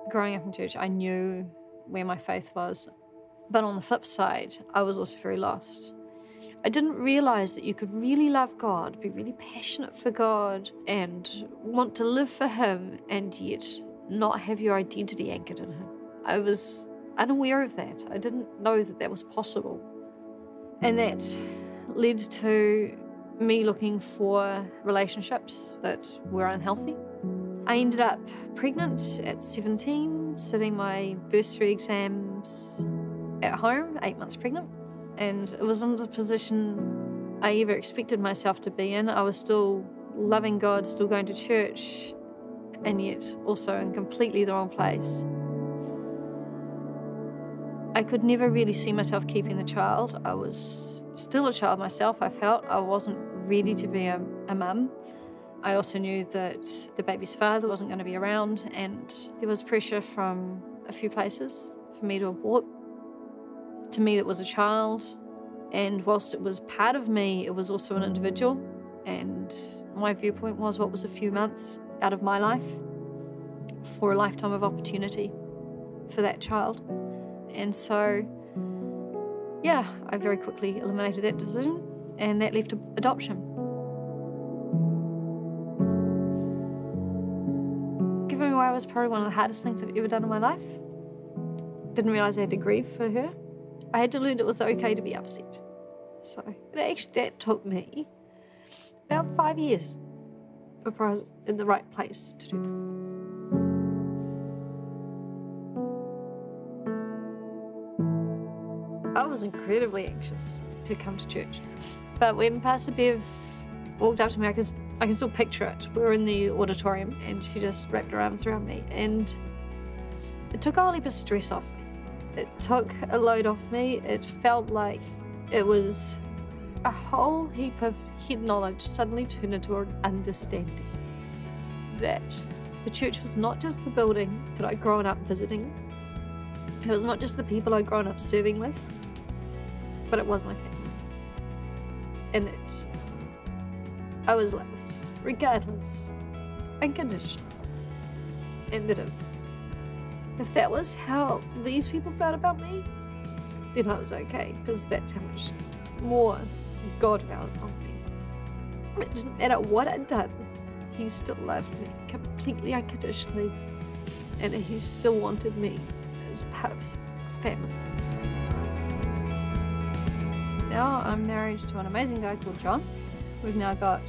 Growing up in church, I knew where my faith was. But on the flip side, I was also very lost. I didn't realise that you could really love God, be really passionate for God, and want to live for Him, and yet not have your identity anchored in Him. I was unaware of that. I didn't know that that was possible. And that led to me looking for relationships that were unhealthy. I ended up pregnant at 17, sitting my bursary exams at home, 8 months pregnant. And it wasn't the position I ever expected myself to be in. I was still loving God, still going to church, and yet also in completely the wrong place. I could never really see myself keeping the child. I was still a child myself, I felt. I wasn't ready to be a mum. I also knew that the baby's father wasn't going to be around, and there was pressure from a few places for me to abort. To me, it was a child, and whilst it was part of me, it was also an individual. And my viewpoint was what was a few months out of my life for a lifetime of opportunity for that child. And so, yeah, I very quickly eliminated that decision, and that left adoption. Giving away was probably one of the hardest things I've ever done in my life. Didn't realise I had to grieve for her. I had to learn it was okay to be upset. So that took me about 5 years before I was in the right place to do that. I was incredibly anxious to come to church. But when Pastor Bev walked up to me, I can still picture it. We were in the auditorium and she just wrapped her arms around me, and it took a whole heap of stress off me. It took a load off me. It felt like it was a whole heap of head knowledge suddenly turned into an understanding. That the church was not just the building that I'd grown up visiting. It was not just the people I'd grown up serving with, but it was my family. And that I was loved, regardless, unconditionally. And that if that was how these people felt about me, then I was okay, because that's how much more God felt on me. It didn't matter what I'd done, He still loved me completely unconditionally, and He still wanted me as part of His family. Now I'm married to an amazing guy called John. We've now got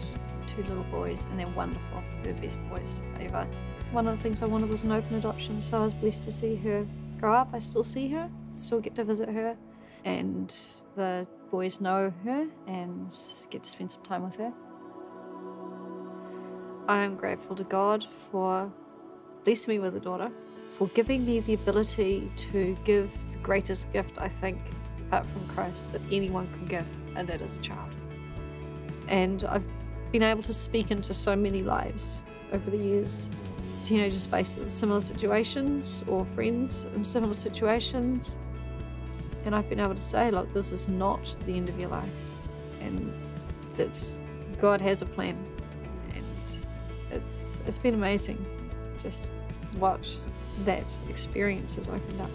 2 little boys, and they're wonderful. They're the best boys ever. One of the things I wanted was an open adoption, so I was blessed to see her grow up. I still see her, still get to visit her, and the boys know her and get to spend some time with her. I am grateful to God for blessing me with a daughter, for giving me the ability to give the greatest gift, I think, apart from Christ, that anyone can give, and that is a child. And I've been able to speak into so many lives over the years. Teenagers face similar situations, or friends in similar situations. And I've been able to say, look, this is not the end of your life, and that God has a plan. And it's been amazing just what that experience has opened up.